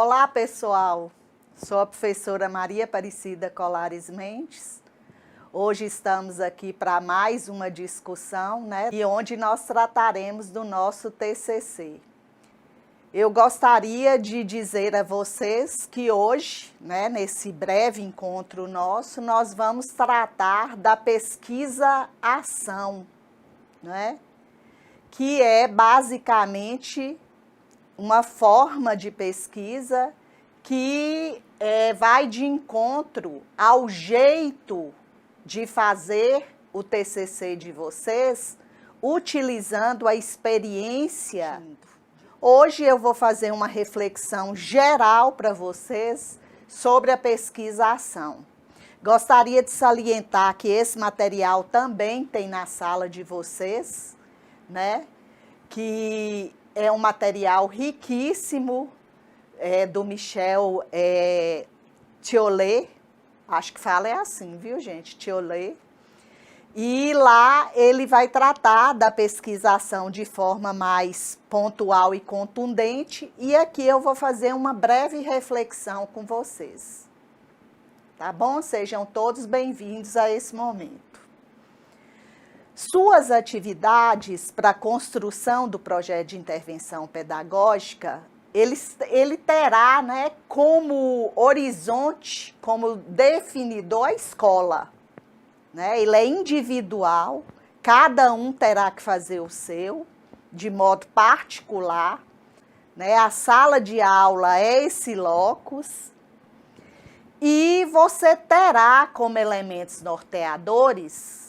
Olá, pessoal. Sou a professora Maria Aparecida Colares Mendes. Hoje estamos aqui para mais uma discussão, e onde nós trataremos do nosso TCC. Eu gostaria de dizer a vocês que hoje, nesse breve encontro nosso, nós vamos tratar da pesquisa-ação, que é basicamente uma forma de pesquisa que vai de encontro ao jeito de fazer o TCC de vocês, utilizando a experiência. Hoje eu vou fazer uma reflexão geral para vocês sobre a pesquisa-ação. Gostaria de salientar que esse material também tem na sala de vocês, que é um material riquíssimo, do Michel Thiollet, acho que fala assim, viu gente, Thiollet. E lá ele vai tratar da pesquisação de forma mais pontual e contundente, e aqui eu vou fazer uma breve reflexão com vocês. Tá bom? Sejam todos bem-vindos a esse momento. Suas atividades para a construção do projeto de intervenção pedagógica, ele terá como horizonte, como definidor a escola. Ele é individual, cada um terá que fazer o seu, de modo particular. A sala de aula é esse locus. E você terá como elementos norteadores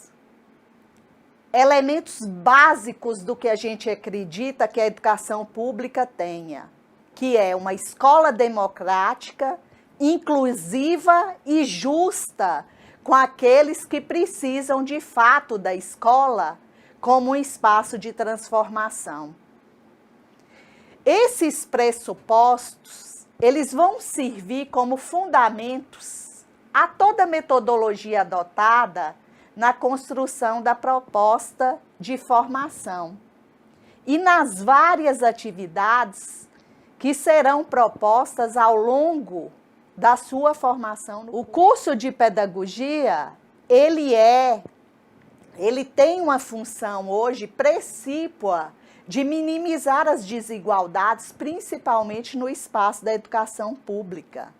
elementos básicos do que a gente acredita que a educação pública tenha, que é uma escola democrática, inclusiva e justa com aqueles que precisam de fato da escola como um espaço de transformação. Esses pressupostos, eles vão servir como fundamentos a toda a metodologia adotada na construção da proposta de formação e nas várias atividades que serão propostas ao longo da sua formação. O curso de pedagogia, ele tem uma função hoje precípua de minimizar as desigualdades, principalmente no espaço da educação pública.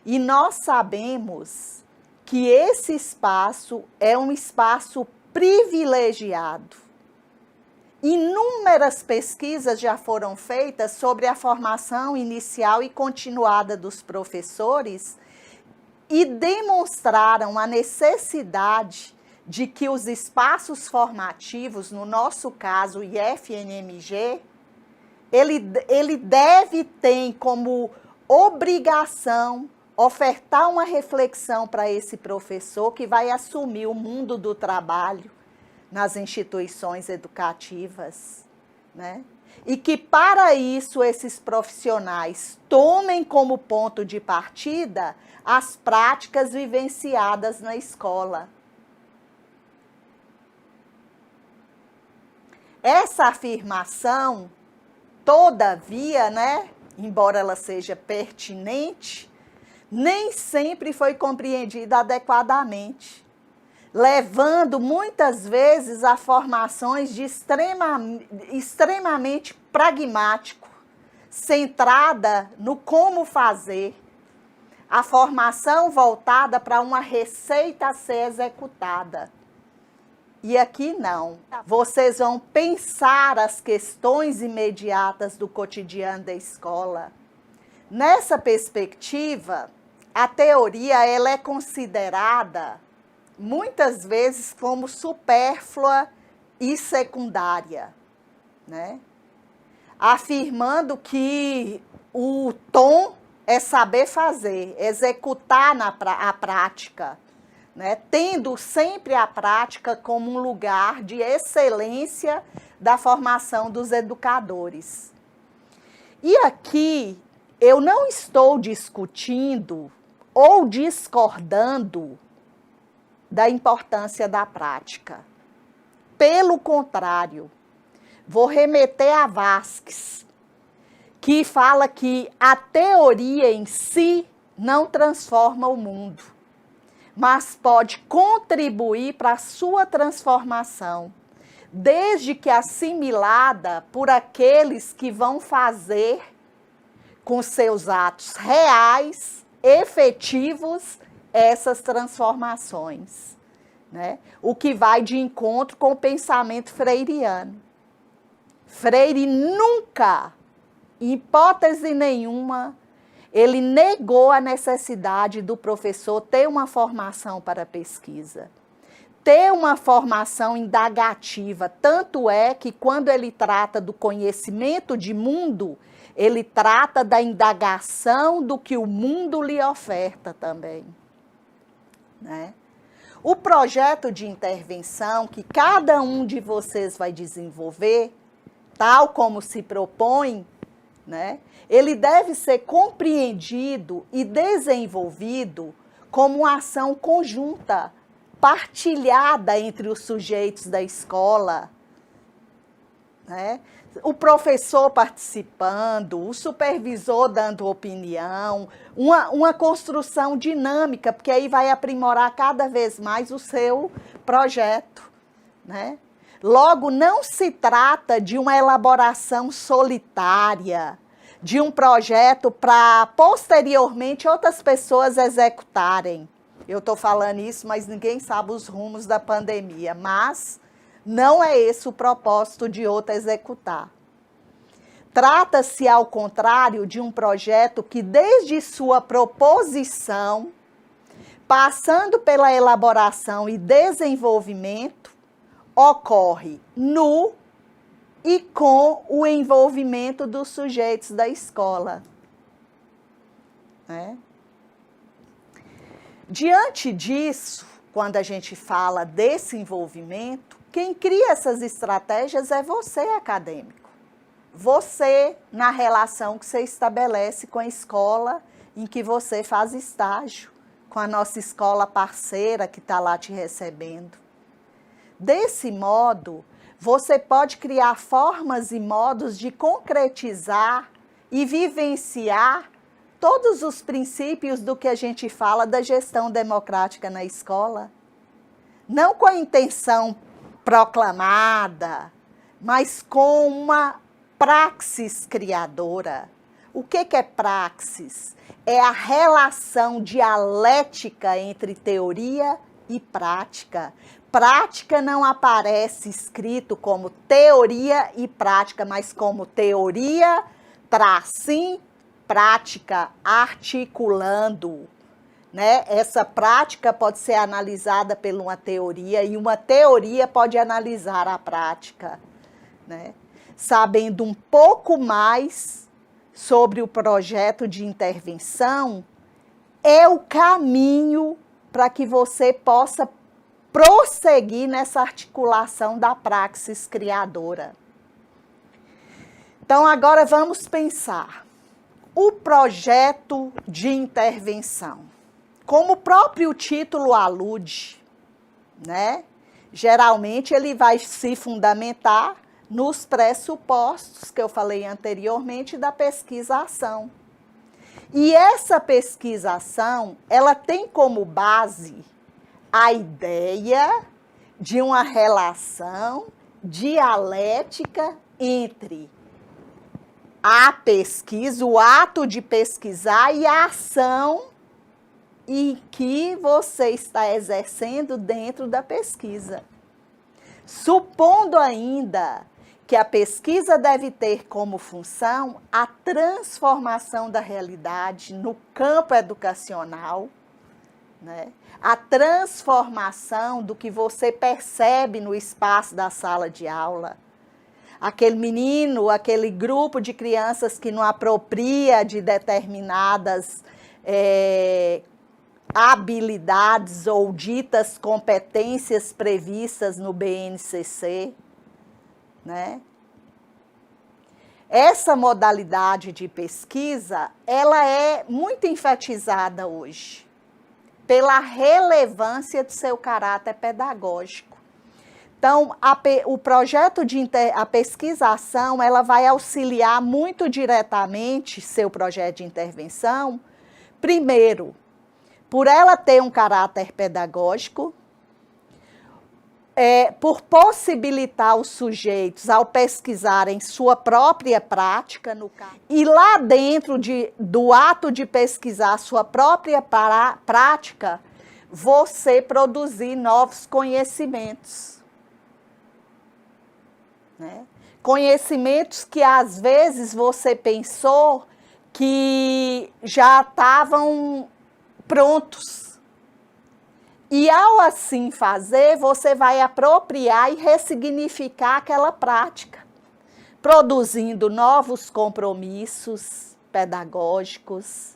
E nós sabemos que esse espaço é um espaço privilegiado. Inúmeras pesquisas já foram feitas sobre a formação inicial e continuada dos professores e demonstraram a necessidade de que os espaços formativos, no nosso caso o IFNMG, ele deve ter como obrigação ofertar uma reflexão para esse professor que vai assumir o mundo do trabalho nas instituições educativas, E que para isso esses profissionais tomem como ponto de partida as práticas vivenciadas na escola. Essa afirmação, todavia, embora ela seja pertinente, nem sempre foi compreendida adequadamente, levando muitas vezes a formações de extremamente pragmático, centrada no como fazer, a formação voltada para uma receita a ser executada. E aqui não. Vocês vão pensar as questões imediatas do cotidiano da escola. Nessa perspectiva, a teoria ela é considerada muitas vezes como supérflua e secundária, afirmando que o tom é saber fazer, executar a prática, tendo sempre a prática como um lugar de excelência da formação dos educadores. E aqui eu não estou discutindo ou discordando da importância da prática. Pelo contrário, vou remeter a Vasques, que fala que a teoria em si não transforma o mundo, mas pode contribuir para a sua transformação, desde que assimilada por aqueles que vão fazer com seus atos reais, efetivos, essas transformações, né? O que vai de encontro com o pensamento freiriano. Freire nunca, em hipótese nenhuma, ele negou a necessidade do professor ter uma formação para a pesquisa, ter uma formação indagativa. Tanto é que, quando ele trata do conhecimento de mundo, ele trata da indagação do que o mundo lhe oferta também, né? O projeto de intervenção que cada um de vocês vai desenvolver, tal como se propõe, né, ele deve ser compreendido e desenvolvido como uma ação conjunta, partilhada entre os sujeitos da escola, né? O professor participando, o supervisor dando opinião, uma construção dinâmica, porque aí vai aprimorar cada vez mais o seu projeto, né? Logo, não se trata de uma elaboração solitária, de um projeto para posteriormente outras pessoas executarem. Eu estou falando isso, mas ninguém sabe os rumos da pandemia, mas não é esse o propósito de outra executar. Trata-se, ao contrário, de um projeto que, desde sua proposição, passando pela elaboração e desenvolvimento, ocorre no e com o envolvimento dos sujeitos da escola, né? Diante disso, quando a gente fala desse envolvimento, quem cria essas estratégias é você, acadêmico. Você, na relação que você estabelece com a escola em que você faz estágio, com a nossa escola parceira que está lá te recebendo. Desse modo, você pode criar formas e modos de concretizar e vivenciar todos os princípios do que a gente fala da gestão democrática na escola. Não com a intenção proclamada, mas com uma praxis criadora. O que é praxis? É a relação dialética entre teoria e prática. Prática não aparece escrito como teoria e prática, mas como teoria, tracinho, prática, articulando, né? Essa prática pode ser analisada por uma teoria e uma teoria pode analisar a prática, né? Sabendo um pouco mais sobre o projeto de intervenção, é o caminho para que você possa prosseguir nessa articulação da praxis criadora. Então, agora vamos pensar. O projeto de intervenção, como o próprio título alude, né? Geralmente ele vai se fundamentar nos pressupostos que eu falei anteriormente da pesquisa-ação. E essa pesquisa-ação, ela tem como base a ideia de uma relação dialética entre a pesquisa, o ato de pesquisar e a ação em que você está exercendo dentro da pesquisa. Supondo ainda que a pesquisa deve ter como função a transformação da realidade no campo educacional, né? A transformação do que você percebe no espaço da sala de aula. Aquele menino, aquele grupo de crianças que não apropria de determinadas habilidades ou ditas competências previstas no BNCC, né? Essa modalidade de pesquisa, ela é muito enfatizada hoje, pela relevância do seu caráter pedagógico. Então, o projeto a pesquisação, ela vai auxiliar muito diretamente seu projeto de intervenção, primeiro, por ela ter um caráter pedagógico, por possibilitar os sujeitos, ao pesquisarem sua própria prática, no caso, e lá dentro do ato de pesquisar sua própria prática, você produzir novos conhecimentos. Né? Conhecimentos que às vezes você pensou que já estavam prontos. E ao assim fazer, você vai apropriar e ressignificar aquela prática, produzindo novos compromissos pedagógicos,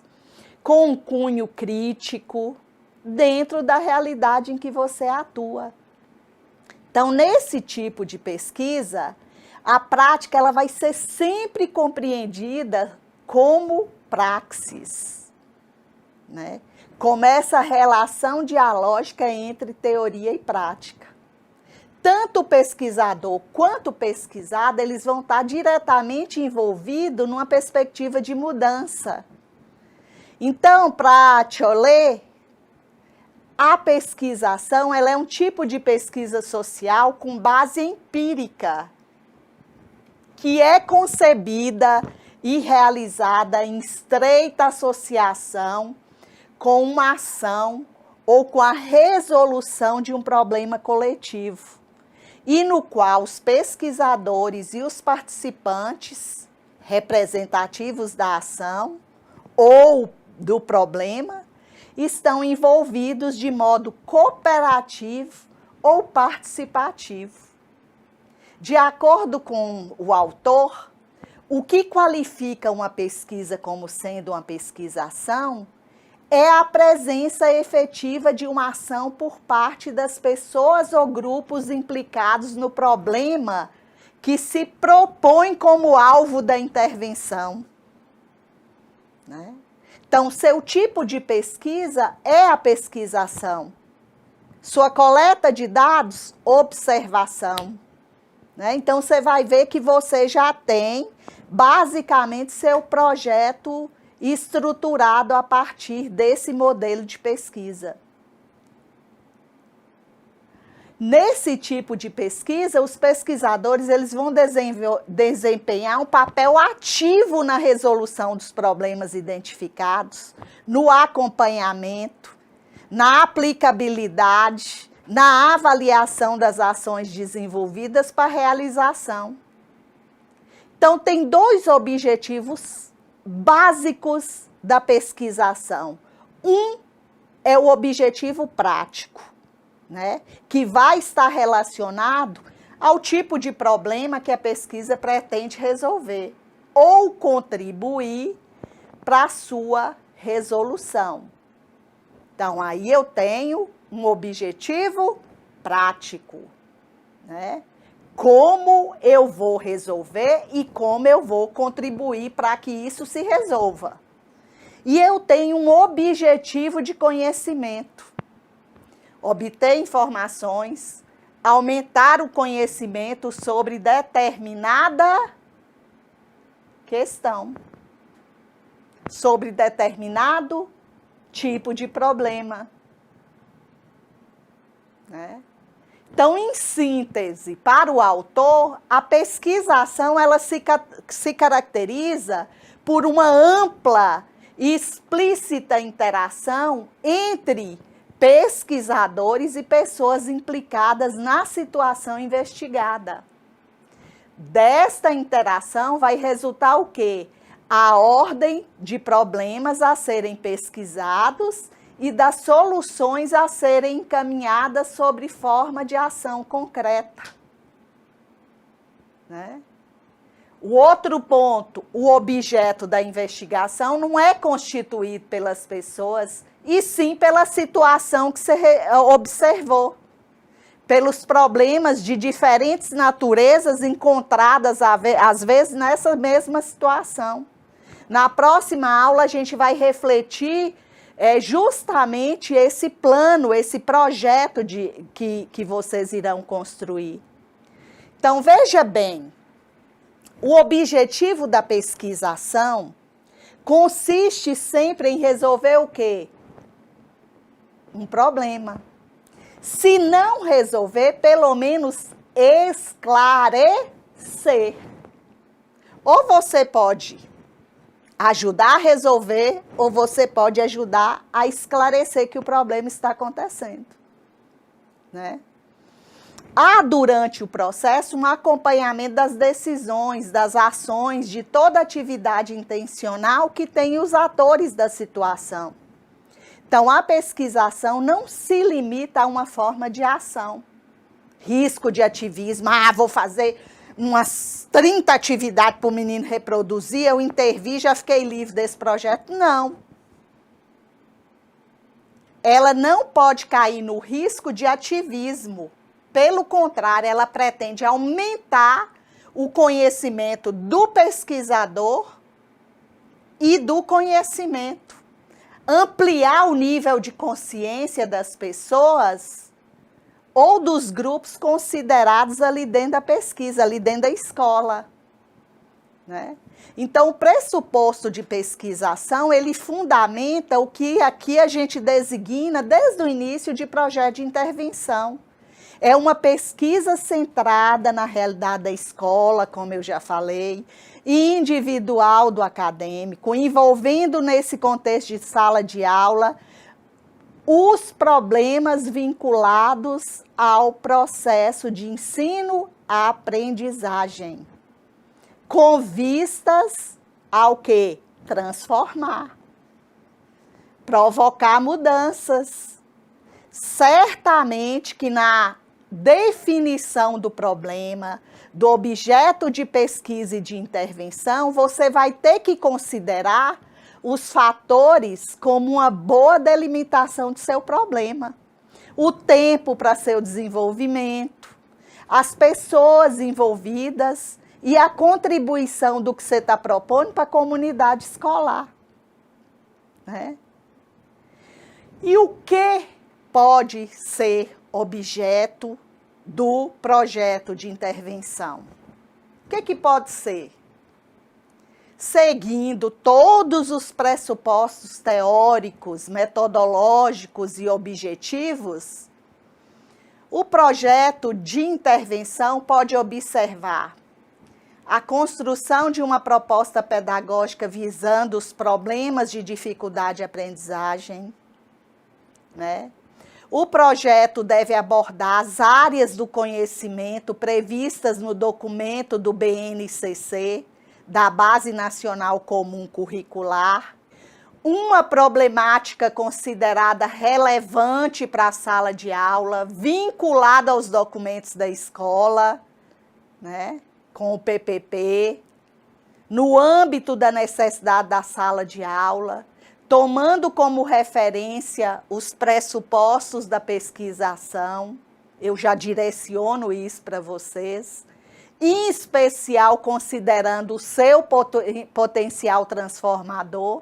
com um cunho crítico, dentro da realidade em que você atua. Então, nesse tipo de pesquisa, a prática ela vai ser sempre compreendida como praxis, né? Como essa relação dialógica entre teoria e prática. Tanto o pesquisador quanto o pesquisado, eles vão estar diretamente envolvidos numa perspectiva de mudança. Então, para Chollet, a pesquisação ela é um tipo de pesquisa social com base empírica, que é concebida e realizada em estreita associação com uma ação ou com a resolução de um problema coletivo, e no qual os pesquisadores e os participantes representativos da ação ou do problema estão envolvidos de modo cooperativo ou participativo. De acordo com o autor, o que qualifica uma pesquisa como sendo uma pesquisação é a presença efetiva de uma ação por parte das pessoas ou grupos implicados no problema que se propõe como alvo da intervenção. Né? Então, seu tipo de pesquisa é a pesquisação. Sua coleta de dados, observação. Né? Então, você vai ver que você já tem, basicamente, seu projeto estruturado a partir desse modelo de pesquisa. Nesse tipo de pesquisa, os pesquisadores eles vão desempenhar um papel ativo na resolução dos problemas identificados, no acompanhamento, na aplicabilidade, na avaliação das ações desenvolvidas para a realização. Então, tem dois objetivos básicos da pesquisação. Um é o objetivo prático, né, que vai estar relacionado ao tipo de problema que a pesquisa pretende resolver ou contribuir para a sua resolução. Então, aí eu tenho um objetivo prático, né? Como eu vou resolver e como eu vou contribuir para que isso se resolva. E eu tenho um objetivo de conhecimento. Obter informações, aumentar o conhecimento sobre determinada questão, sobre determinado tipo de problema. Né? Então, em síntese, para o autor, a pesquisação ela se caracteriza por uma ampla e explícita interação entre pesquisadores e pessoas implicadas na situação investigada. Desta interação vai resultar o quê? A ordem de problemas a serem pesquisados e das soluções a serem encaminhadas sobre forma de ação concreta. Né? O outro ponto, o objeto da investigação não é constituído pelas pessoas, e sim pela situação que você observou, pelos problemas de diferentes naturezas encontradas, às vezes, nessa mesma situação. Na próxima aula, a gente vai refletir é justamente esse plano, esse projeto que vocês irão construir. Então, veja bem, o objetivo da pesquisação consiste sempre em resolver o quê? Um problema. Se não resolver, pelo menos esclarecer. Ou você pode ajudar a resolver, ou você pode ajudar a esclarecer que o problema está acontecendo, né? Há, durante o processo, um acompanhamento das decisões, das ações, de toda atividade intencional que tem os atores da situação. Então, a pesquisação não se limita a uma forma de ação. Risco de ativismo, vou fazer umas 30 atividades para o menino reproduzir, eu intervi, já fiquei livre desse projeto. Não. Ela não pode cair no risco de ativismo. Pelo contrário, ela pretende aumentar o conhecimento do pesquisador e do conhecimento. Ampliar o nível de consciência das pessoas ou dos grupos considerados ali dentro da pesquisa, ali dentro da escola, né? Então, o pressuposto de pesquisação, ele fundamenta o que aqui a gente designa desde o início de projeto de intervenção. É uma pesquisa centrada na realidade da escola, como eu já falei, individual do acadêmico, envolvendo nesse contexto de sala de aula os problemas vinculados ao processo de ensino-aprendizagem, com vistas ao quê? Transformar, provocar mudanças. Certamente que na definição do problema, do objeto de pesquisa e de intervenção, você vai ter que considerar os fatores como uma boa delimitação do seu problema. O tempo para seu desenvolvimento, as pessoas envolvidas e a contribuição do que você está propondo para a comunidade escolar, né? E o que pode ser objeto do projeto de intervenção? O que pode ser? Seguindo todos os pressupostos teóricos, metodológicos e objetivos, o projeto de intervenção pode observar a construção de uma proposta pedagógica visando os problemas de dificuldade de aprendizagem, né? O projeto deve abordar as áreas do conhecimento previstas no documento do BNCC, da Base Nacional Comum Curricular, uma problemática considerada relevante para a sala de aula, vinculada aos documentos da escola, né, com o PPP, no âmbito da necessidade da sala de aula, tomando como referência os pressupostos da pesquisação. Eu já direciono isso para vocês, em especial considerando o seu potencial transformador,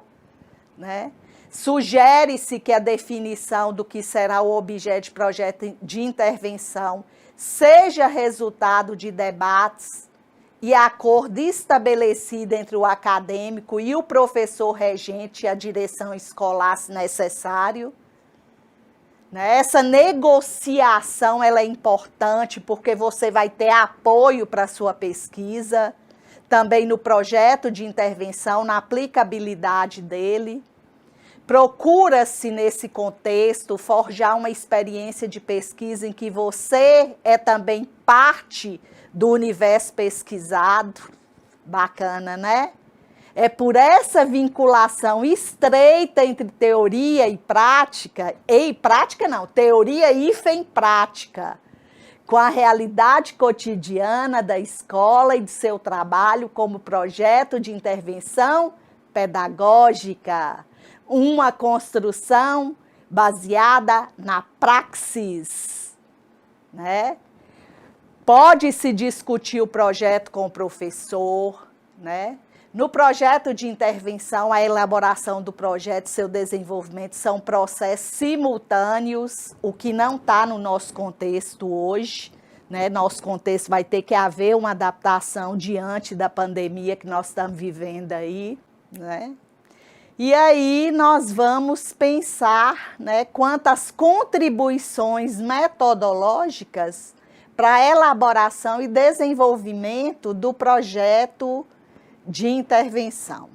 né? Sugere-se que a definição do que será o objeto de projeto de intervenção seja resultado de debates e acordo estabelecido entre o acadêmico e o professor regente e a direção escolar, se necessário. Essa negociação ela é importante porque você vai ter apoio para a sua pesquisa, também no projeto de intervenção, na aplicabilidade dele. Procura-se, nesse contexto, forjar uma experiência de pesquisa em que você é também parte do universo pesquisado. Bacana, né? É por essa vinculação estreita entre teoria e prática, teoria e prática, com a realidade cotidiana da escola e do seu trabalho como projeto de intervenção pedagógica, uma construção baseada na praxis, né? Pode-se discutir o projeto com o professor, né? No projeto de intervenção, a elaboração do projeto e seu desenvolvimento são processos simultâneos, o que não está no nosso contexto hoje, né? Nosso contexto vai ter que haver uma adaptação diante da pandemia que nós estamos vivendo aí, né? E aí nós vamos pensar, né, quantas contribuições metodológicas para a elaboração e desenvolvimento do projeto de intervenção.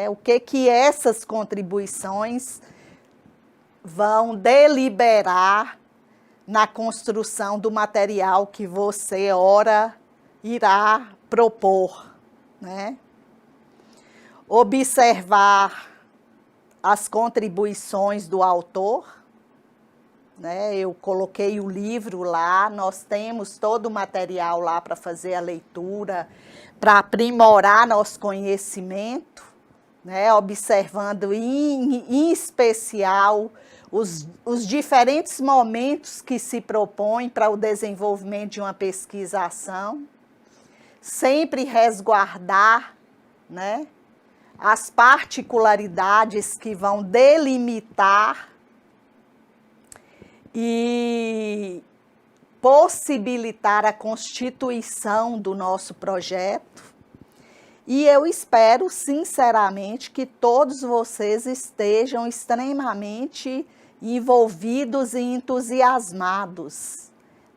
O que essas contribuições vão deliberar na construção do material que você, ora, irá propor, né? Observar as contribuições do autor, né? Eu coloquei o livro lá, nós temos todo o material lá para fazer a leitura, para aprimorar nosso conhecimento, né? Observando em especial os diferentes momentos que se propõem para o desenvolvimento de uma pesquisação, sempre resguardar, né, as particularidades que vão delimitar e possibilitar a constituição do nosso projeto. E eu espero, sinceramente, que todos vocês estejam extremamente envolvidos e entusiasmados,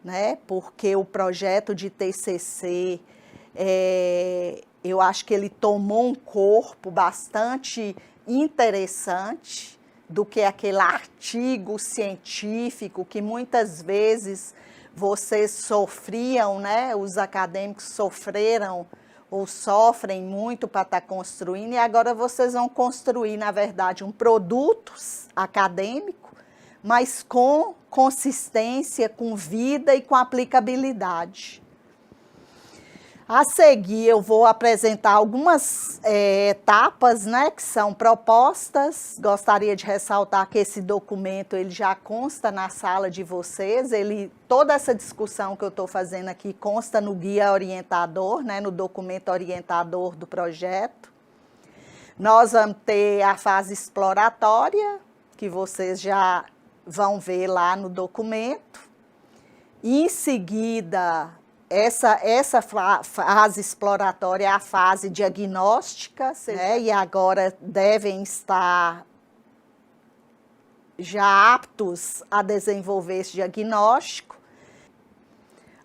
né? Porque o projeto de TCC, eu acho que ele tomou um corpo bastante interessante do que aquele artigo científico que muitas vezes vocês sofriam, né? Os acadêmicos sofreram ou sofrem muito para estar construindo, e agora vocês vão construir, na verdade, um produto acadêmico, mas com consistência, com vida e com aplicabilidade. A seguir, eu vou apresentar algumas etapas, né, que são propostas. Gostaria de ressaltar que esse documento ele já consta na sala de vocês. Toda essa discussão que eu estou fazendo aqui consta no guia orientador, né, no documento orientador do projeto. Nós vamos ter a fase exploratória, que vocês já vão ver lá no documento. Em seguida, essa fase exploratória é a fase diagnóstica, né? E agora devem estar já aptos a desenvolver esse diagnóstico.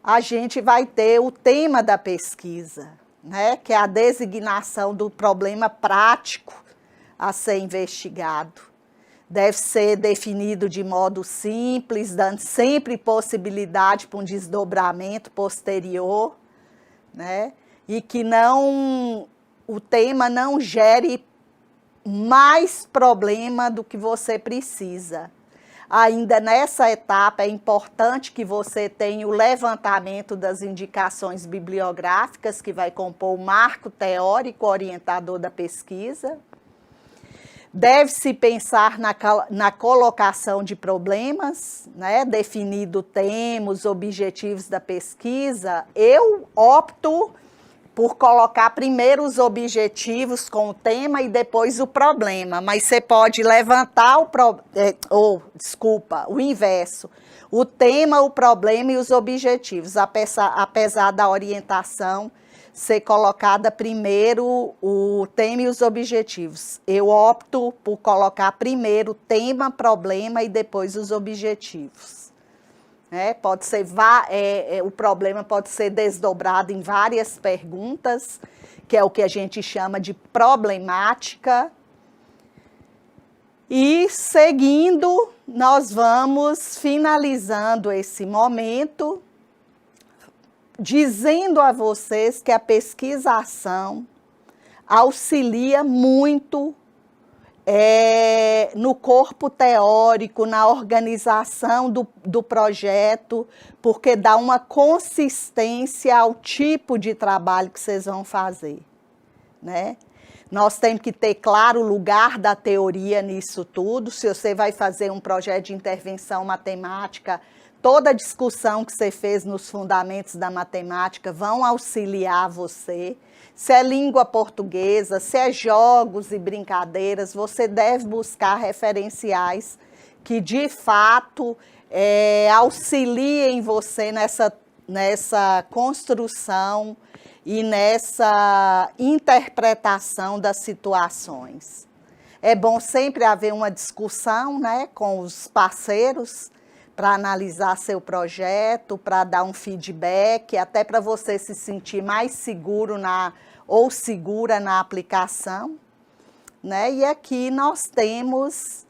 A gente vai ter o tema da pesquisa, né? Que é a designação do problema prático a ser investigado. Deve ser definido de modo simples, dando sempre possibilidade para um desdobramento posterior, né? E que o tema não gere mais problema do que você precisa. Ainda nessa etapa é importante que você tenha o levantamento das indicações bibliográficas que vai compor o marco teórico orientador da pesquisa. Deve-se pensar na colocação de problemas, né? Definido temas, objetivos da pesquisa. Eu opto por colocar primeiro os objetivos com o tema e depois o problema, mas você pode levantar o inverso, o tema, o problema e os objetivos, apesar da orientação ser colocada primeiro o tema e os objetivos. Eu opto por colocar primeiro o tema, problema e depois os objetivos. Pode ser, o problema pode ser desdobrado em várias perguntas, que é o que a gente chama de problemática. E seguindo, nós vamos finalizando esse momento, dizendo a vocês que a pesquisação auxilia muito no corpo teórico, na organização do projeto, porque dá uma consistência ao tipo de trabalho que vocês vão fazer, né? Nós temos que ter claro o lugar da teoria nisso tudo. Se você vai fazer um projeto de intervenção matemática, toda a discussão que você fez nos fundamentos da matemática vão auxiliar você. se é língua portuguesa, se é jogos e brincadeiras, você deve buscar referenciais que de fato auxiliem você nessa construção e nessa interpretação das situações. É bom sempre haver uma discussão, né, com os parceiros para analisar seu projeto, para dar um feedback, até para você se sentir mais seguro ou segura na aplicação, né? E aqui nós temos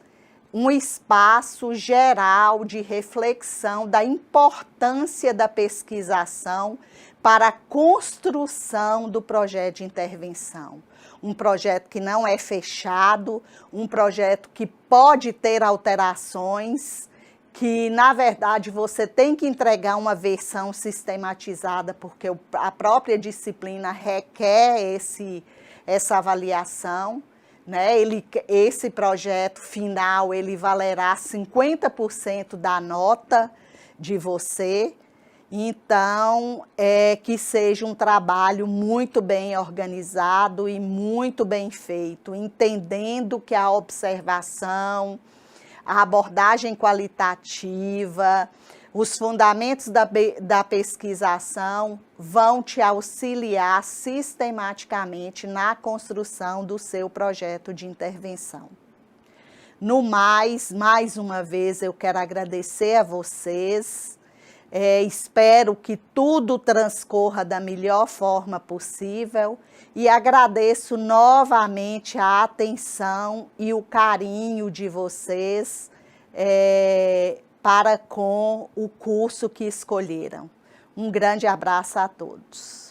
um espaço geral de reflexão da importância da pesquisação para a construção do projeto de intervenção. Um projeto que não é fechado, um projeto que pode ter alterações, que, na verdade, você tem que entregar uma versão sistematizada, porque a própria disciplina requer essa avaliação, né? Esse projeto final, ele valerá 50% da nota de você. Então, que seja um trabalho muito bem organizado e muito bem feito, entendendo que a observação, a abordagem qualitativa, os fundamentos da pesquisação vão te auxiliar sistematicamente na construção do seu projeto de intervenção. No mais uma vez, eu quero agradecer a vocês. Espero que tudo transcorra da melhor forma possível e agradeço novamente a atenção e o carinho de vocês para com o curso que escolheram. Um grande abraço a todos.